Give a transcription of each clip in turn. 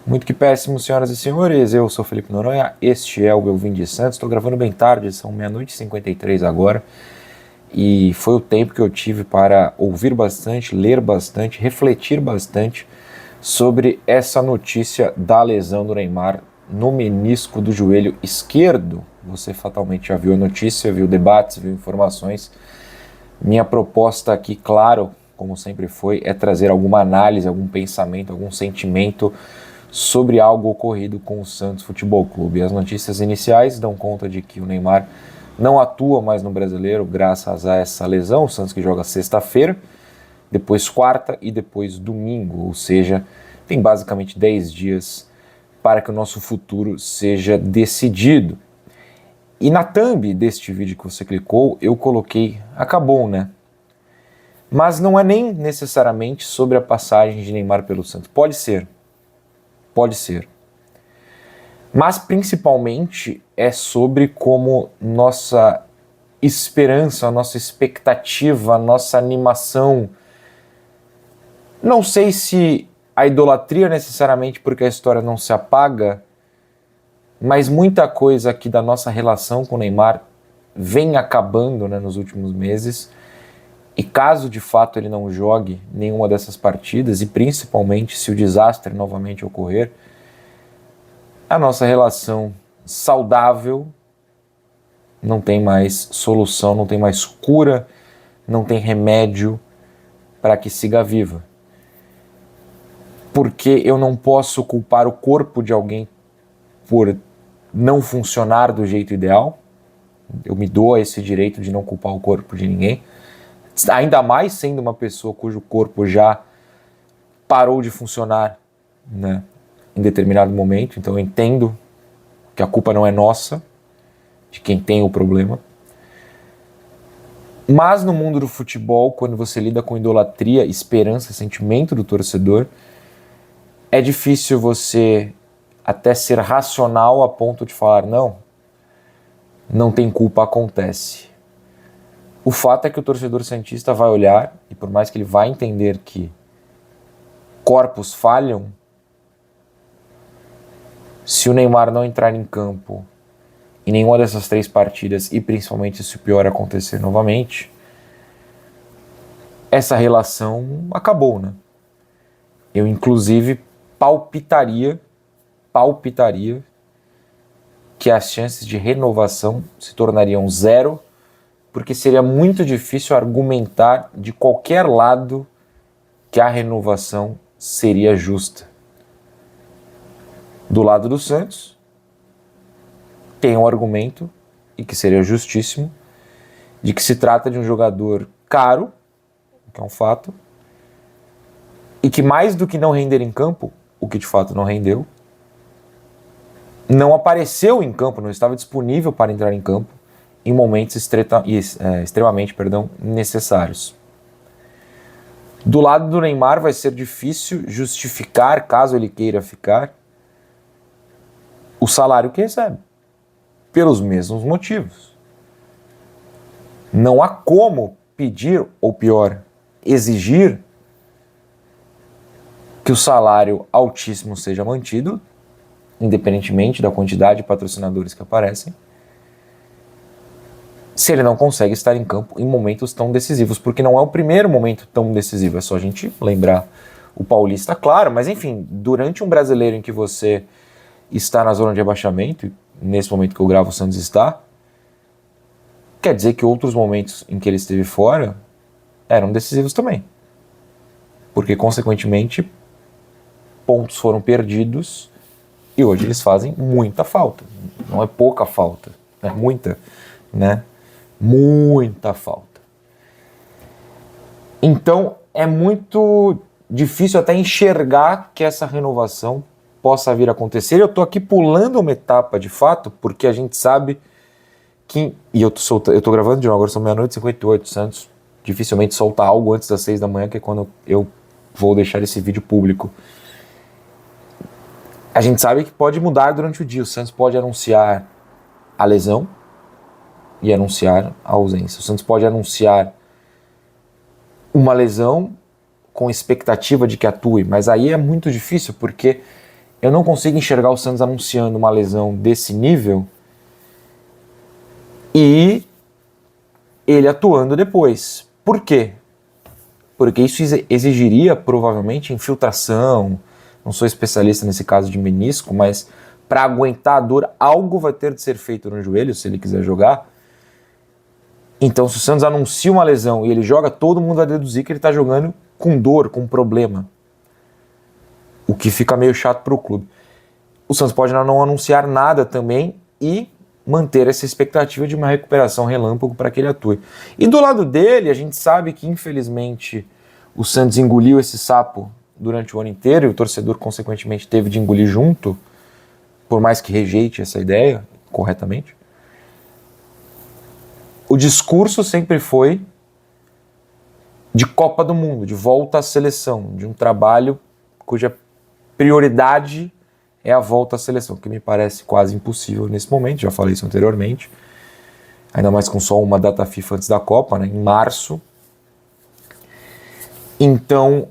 Muito que péssimo, senhoras e senhores. Eu sou Felipe Noronha, este é o Belvin de Santos. Estou gravando bem tarde, são meia-noite e 53 agora. E foi o tempo que eu tive para ouvir bastante, ler bastante, refletir bastante sobre essa notícia da lesão do Neymar no menisco do joelho esquerdo. Você fatalmente já viu a notícia, viu debates, viu informações. Minha proposta aqui, claro, como sempre foi, é trazer alguma análise, algum pensamento, algum sentimento sobre algo ocorrido com o Santos Futebol Clube. As notícias iniciais dão conta de que o Neymar não atua mais no Brasileiro graças a essa lesão. O Santos que joga sexta-feira, depois quarta e depois domingo, ou seja, tem basicamente 10 dias para que o nosso futuro seja decidido. E na thumb deste vídeo que você clicou, eu coloquei, acabou, né? Mas não é nem necessariamente sobre a passagem de Neymar pelo Santos. Pode ser. Mas principalmente é sobre como nossa esperança, nossa expectativa, nossa animação. Não sei se a idolatria necessariamente porque a história não se apaga, mas muita coisa aqui da nossa relação com o Neymar vem acabando, né, nos últimos meses. E caso de fato ele não jogue nenhuma dessas partidas, e principalmente se o desastre novamente ocorrer, a nossa relação saudável não tem mais solução, não tem mais cura, não tem remédio para que siga viva. Porque eu não posso culpar o corpo de alguém por não funcionar do jeito ideal. Eu me dou a esse direito de não culpar o corpo de ninguém. Ainda mais sendo uma pessoa cujo corpo já parou de funcionar, né, em determinado momento. Então eu entendo que a culpa não é nossa, de quem tem o problema. Mas no mundo do futebol, quando você lida com idolatria, esperança, sentimento do torcedor, é difícil você até ser racional a ponto de falar, não tem culpa, acontece. O fato é que o torcedor santista vai olhar, e por mais que ele vai entender que corpos falham, se o Neymar não entrar em campo em nenhuma dessas 3 partidas, e principalmente se o pior acontecer novamente, essa relação acabou, né? Eu, inclusive, palpitaria que as chances de renovação se tornariam 0, porque seria muito difícil argumentar de qualquer lado que a renovação seria justa. Do lado do Santos, tem um argumento, e que seria justíssimo, de que se trata de um jogador caro, que é um fato, e que mais do que não render em campo, o que de fato não rendeu, não apareceu em campo, não estava disponível para entrar em campo em momentos extremamente necessários. Do lado do Neymar vai ser difícil justificar, caso ele queira ficar, o salário que recebe, pelos mesmos motivos. Não há como pedir, ou pior, exigir que o salário altíssimo seja mantido, independentemente da quantidade de patrocinadores que aparecem, se ele não consegue estar em campo em momentos tão decisivos, porque não é o primeiro momento tão decisivo, é só a gente lembrar o Paulista, claro, mas enfim, durante um Brasileiro em que você está na zona de rebaixamento, e nesse momento que eu gravo o Santos está, quer dizer que outros momentos em que ele esteve fora eram decisivos também, porque consequentemente pontos foram perdidos e hoje eles fazem muita falta, não é pouca falta, é muita, né? Muita falta. Então é muito difícil até enxergar que essa renovação possa vir a acontecer. Eu estou aqui pulando uma etapa de fato, porque a gente sabe que... E eu tô gravando de novo, agora são meia-noite e 58, Santos dificilmente solta algo antes das 6 da manhã, que é quando eu vou deixar esse vídeo público. A gente sabe que pode mudar durante o dia. O Santos pode anunciar a lesão e anunciar a ausência. O Santos pode anunciar uma lesão com expectativa de que atue, mas aí é muito difícil, porque eu não consigo enxergar o Santos anunciando uma lesão desse nível e ele atuando depois. Por quê? Porque isso exigiria provavelmente infiltração. Não sou especialista nesse caso de menisco, mas para aguentar a dor, algo vai ter de ser feito no joelho se ele quiser jogar. Então, se o Santos anuncia uma lesão e ele joga, todo mundo vai deduzir que ele está jogando com dor, com problema. O que fica meio chato para o clube. O Santos pode não anunciar nada também e manter essa expectativa de uma recuperação relâmpago para que ele atue. E do lado dele, a gente sabe que, infelizmente, o Santos engoliu esse sapo durante o ano inteiro e o torcedor, consequentemente, teve de engolir junto, por mais que rejeite essa ideia corretamente. O discurso sempre foi de Copa do Mundo, de volta à seleção, de um trabalho cuja prioridade é a volta à seleção, que me parece quase impossível nesse momento, já falei isso anteriormente, ainda mais com só uma data FIFA antes da Copa, né, em março. Então,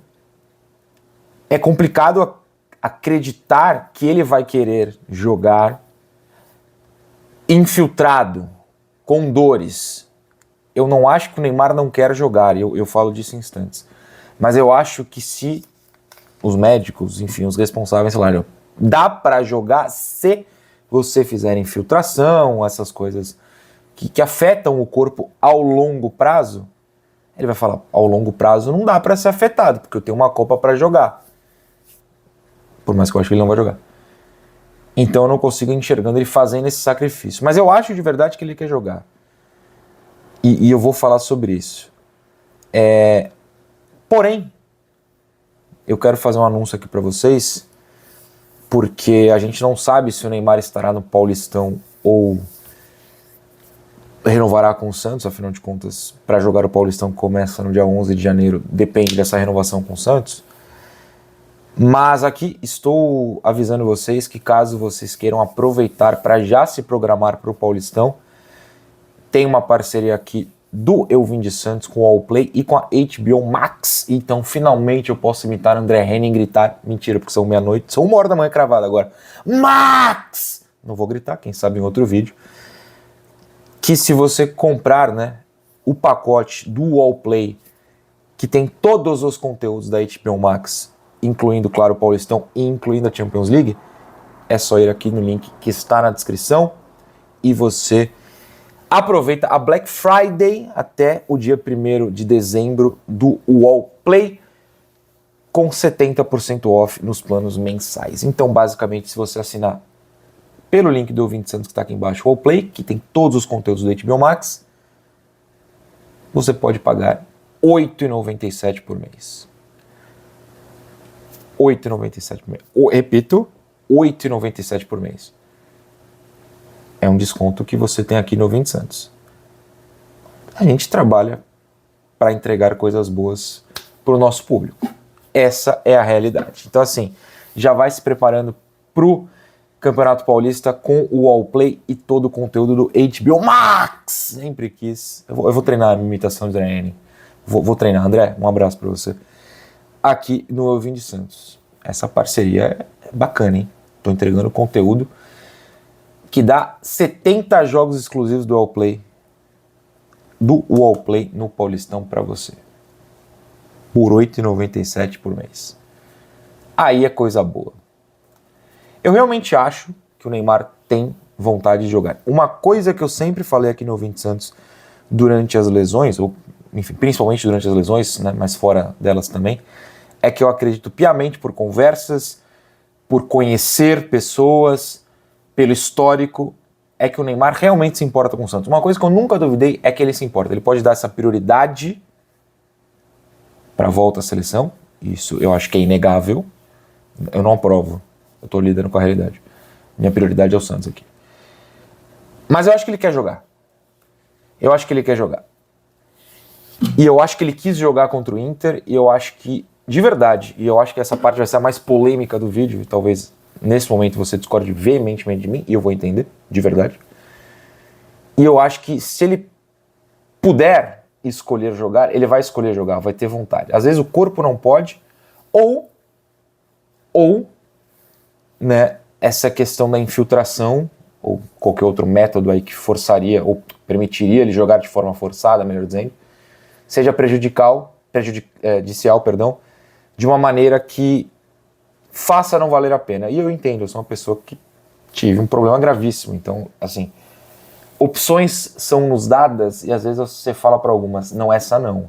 é complicado acreditar que ele vai querer jogar infiltrado, com dores. Eu não acho que o Neymar não quer jogar, eu falo disso em instantes. Mas eu acho que se os médicos, enfim, os responsáveis falaram, dá para jogar se você fizer infiltração, essas coisas que afetam o corpo ao longo prazo, ele vai falar, ao longo prazo não dá para ser afetado, porque eu tenho uma Copa para jogar. Por mais que eu acho que ele não vai jogar. Então eu não consigo enxergando ele fazendo esse sacrifício. Mas eu acho de verdade que ele quer jogar. E eu vou falar sobre isso. Porém, eu quero fazer um anúncio aqui para vocês, porque a gente não sabe se o Neymar estará no Paulistão ou renovará com o Santos, afinal de contas, para jogar o Paulistão começa no dia 11 de janeiro, depende dessa renovação com o Santos. Mas aqui estou avisando vocês que caso vocês queiram aproveitar para já se programar para o Paulistão, tem uma parceria aqui do Eu Vim de Santos com o Allplay e com a HBO Max. Então finalmente eu posso imitar André Henning e gritar, mentira, porque são meia-noite, são 1h da manhã cravada agora, Max! Não vou gritar, quem sabe em outro vídeo. Que se você comprar, né, o pacote do Allplay, que tem todos os conteúdos da HBO Max, incluindo, claro, o Paulistão e incluindo a Champions League, é só ir aqui no link que está na descrição e você aproveita a Black Friday até o dia 1º de dezembro do Allplay com 70% off nos planos mensais. Então, basicamente, se você assinar pelo link do Ouvinte Santos que está aqui embaixo, o Allplay, que tem todos os conteúdos do HBO Max, você pode pagar R$ 8,97 por mês. R$ 8,97 por mês. Repito, R$ 8,97 por mês. É um desconto que você tem aqui no Ouvinte Santos. A gente trabalha para entregar coisas boas para o nosso público. Essa é a realidade. Então, assim, já vai se preparando para o Campeonato Paulista com o Allplay e todo o conteúdo do HBO Max. Sempre quis. Eu vou treinar a minha imitação de André Henning. Vou treinar. André, um abraço para você. Aqui no Eu Vim de Santos. Essa parceria é bacana, hein? Tô entregando conteúdo que dá 70 jogos exclusivos do Allplay no Paulistão para você. Por R$ 8,97 por mês. Aí é coisa boa. Eu realmente acho que o Neymar tem vontade de jogar. Uma coisa que eu sempre falei aqui no Ouvinte Santos durante as lesões, ou enfim, principalmente durante as lesões, né, mas fora delas também, é que eu acredito piamente por conversas, por conhecer pessoas, pelo histórico, é que o Neymar realmente se importa com o Santos. Uma coisa que eu nunca duvidei é que ele se importa. Ele pode dar essa prioridade para a volta à seleção, isso eu acho que é inegável, eu não aprovo, eu estou lidando com a realidade. Minha prioridade é o Santos aqui. Mas eu acho que ele quer jogar. Eu acho que ele quer jogar. E eu acho que ele quis jogar contra o Inter, e eu acho que, de verdade, e eu acho que essa parte vai ser a mais polêmica do vídeo, e talvez nesse momento você discorde veementemente de mim, e eu vou entender, de verdade. E eu acho que se ele puder escolher jogar, ele vai escolher jogar, vai ter vontade. Às vezes o corpo não pode, ou né, essa questão da infiltração, ou qualquer outro método aí que forçaria, ou permitiria ele jogar de forma forçada, melhor dizendo, seja prejudicial, de uma maneira que faça não valer a pena. E eu entendo, eu sou uma pessoa que tive um problema gravíssimo, então, assim, opções são nos dadas e às vezes você fala para algumas, não, essa não.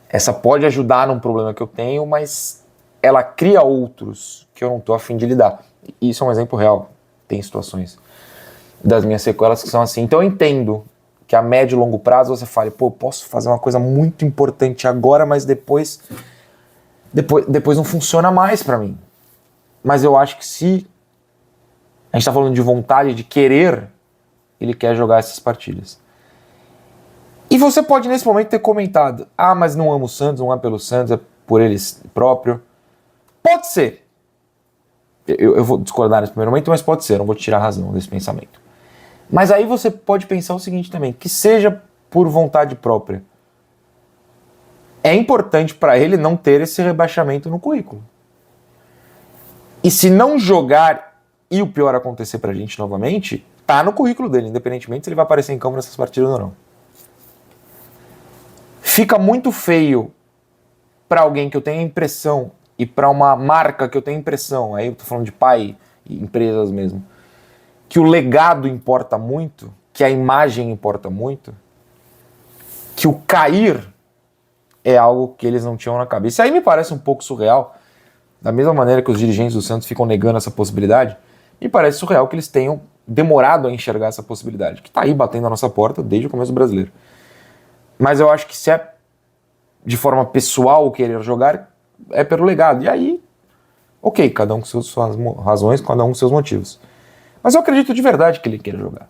Essa pode ajudar num problema que eu tenho, mas ela cria outros que eu não tô a fim de lidar. E isso é um exemplo real. Tem situações das minhas sequelas que são assim. Então eu entendo que a médio e longo prazo você fale, pô, eu posso fazer uma coisa muito importante agora, mas depois não funciona mais para mim. Mas eu acho que se a gente tá falando de vontade, de querer, ele quer jogar essas partidas. E você pode nesse momento ter comentado, mas não amo o Santos, não é pelo Santos, é por ele próprio. Pode ser. Eu vou discordar nesse primeiro momento, mas pode ser, eu não vou te tirar a razão desse pensamento. Mas aí você pode pensar o seguinte também, que seja por vontade própria. É importante para ele não ter esse rebaixamento no currículo. E se não jogar e o pior acontecer pra gente novamente, tá no currículo dele, independentemente se ele vai aparecer em campo nessas partidas ou não. Fica muito feio para alguém que eu tenho a impressão e para uma marca que eu tenho a impressão, aí eu tô falando de pai e empresas mesmo, que o legado importa muito, que a imagem importa muito, que o cair é algo que eles não tinham na cabeça. Isso aí me parece um pouco surreal, da mesma maneira que os dirigentes do Santos ficam negando essa possibilidade, me parece surreal que eles tenham demorado a enxergar essa possibilidade, que tá aí batendo a nossa porta desde o começo do Brasileiro. Mas eu acho que se é de forma pessoal querer jogar, é pelo legado. E aí, ok, cada um com suas razões, cada um com seus motivos. Mas eu acredito de verdade que ele queira jogar.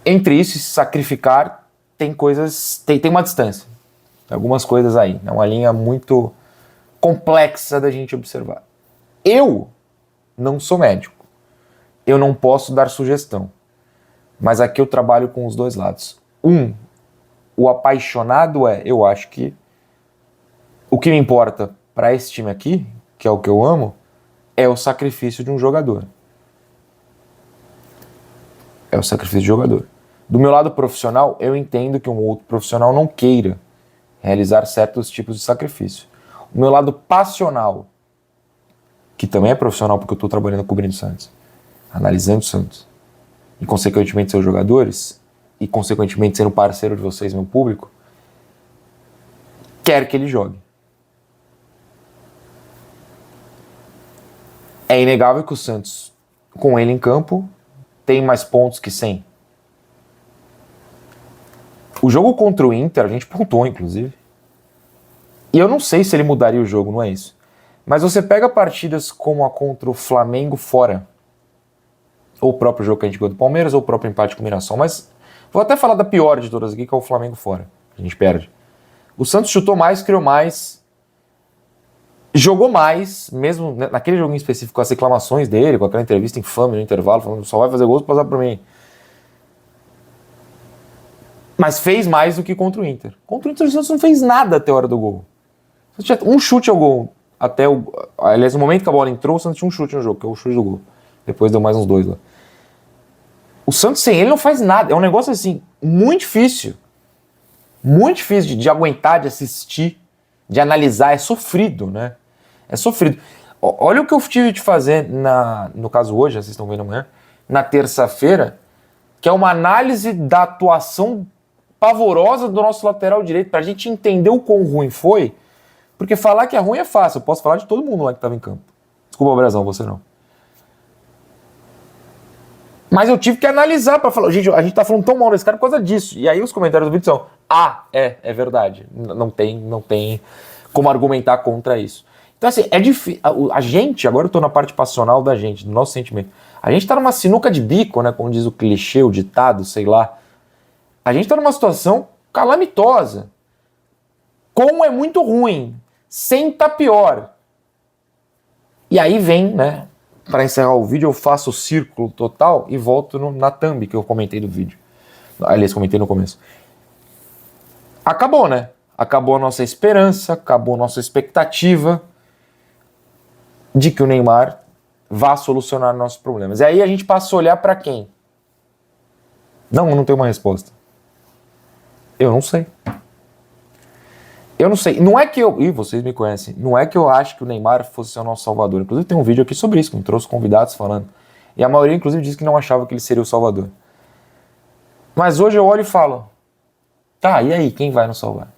Entre isso e se sacrificar, tem coisas, tem uma distância. Tem algumas coisas aí. É uma linha muito complexa da gente observar. Eu não sou médico. Eu não posso dar sugestão. Mas aqui eu trabalho com os dois lados. O apaixonado eu acho que o que me importa para esse time aqui, que é o que eu amo, é o sacrifício de um jogador. É o sacrifício de jogador. Do meu lado profissional, eu entendo que um outro profissional não queira realizar certos tipos de sacrifício. O meu lado passional, que também é profissional porque eu estou trabalhando cobrindo o Santos, analisando o Santos, e consequentemente seus jogadores, e consequentemente sendo parceiro de vocês, meu público, quer que ele jogue. É inegável que o Santos, com ele em campo, tem mais pontos que 100. O jogo contra o Inter, a gente pontuou, inclusive. E eu não sei se ele mudaria o jogo, não é isso. Mas você pega partidas como a contra o Flamengo fora, ou o próprio jogo que a gente ganhou do Palmeiras, ou o próprio empate com o Mirassol, mas vou até falar da pior de todas aqui, que é o Flamengo fora. A gente perde. O Santos chutou mais, criou mais, jogou mais, mesmo naquele jogo em específico, com as reclamações dele, com aquela entrevista infame no intervalo, falando só vai fazer gols pra passar por mim. Mas fez mais do que contra o Inter. Contra o Inter, o Santos não fez nada até a hora do gol. O Santos tinha um chute ao gol. Aliás, no momento que a bola entrou, o Santos tinha um chute no jogo, que é o chute do gol. Depois deu mais uns 2 lá. O Santos sem ele não faz nada. É um negócio assim, muito difícil. Muito difícil de aguentar, de assistir, de analisar. É sofrido, né? É sofrido. Olha o que eu tive de fazer, no caso hoje, vocês estão vendo amanhã, na terça-feira, que é uma análise da atuação pavorosa do nosso lateral direito, pra gente entender o quão ruim foi, porque falar que é ruim é fácil, eu posso falar de todo mundo lá que estava em campo. Desculpa, Brasão, você não. Mas eu tive que analisar pra falar, gente, a gente tá falando tão mal desse cara por causa disso. E aí os comentários do vídeo são, é verdade, não tem como argumentar contra isso. Então assim, é difícil, a gente, agora eu tô na parte passional da gente, do nosso sentimento, a gente tá numa sinuca de bico, né, como diz o clichê, o ditado, sei lá. A gente tá numa situação calamitosa. Com é muito ruim, sem tá pior. E aí vem, né, para encerrar o vídeo, eu faço o círculo total e volto na thumb que eu comentei do vídeo. Aliás, comentei no começo. Acabou, né? Acabou a nossa esperança, acabou a nossa expectativa. de que o Neymar vá solucionar nossos problemas. E aí a gente passa a olhar para quem? Não tenho uma resposta. Eu não sei. Eu não sei. Não é que eu... Ih, vocês me conhecem. Não é que eu acho que o Neymar fosse ser o nosso salvador. Inclusive tem um vídeo aqui sobre isso, que me trouxe convidados falando. E a maioria, inclusive, disse que não achava que ele seria o salvador. Mas hoje eu olho e falo, tá, e aí, quem vai nos salvar?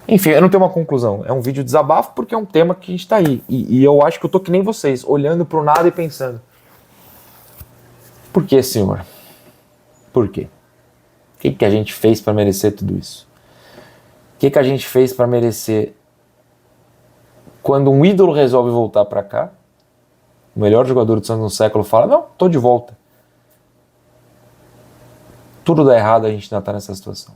Enfim, eu não tenho uma conclusão. É um vídeo de desabafo porque é um tema que a gente tá aí. E eu acho que eu tô que nem vocês, olhando pro nada e pensando. Por que, senhor? Por quê? O que a gente fez para merecer tudo isso? O que a gente fez para merecer quando um ídolo resolve voltar para cá? O melhor jogador do Santos no século fala, não, tô de volta. Tudo dá errado, a gente ainda tá nessa situação.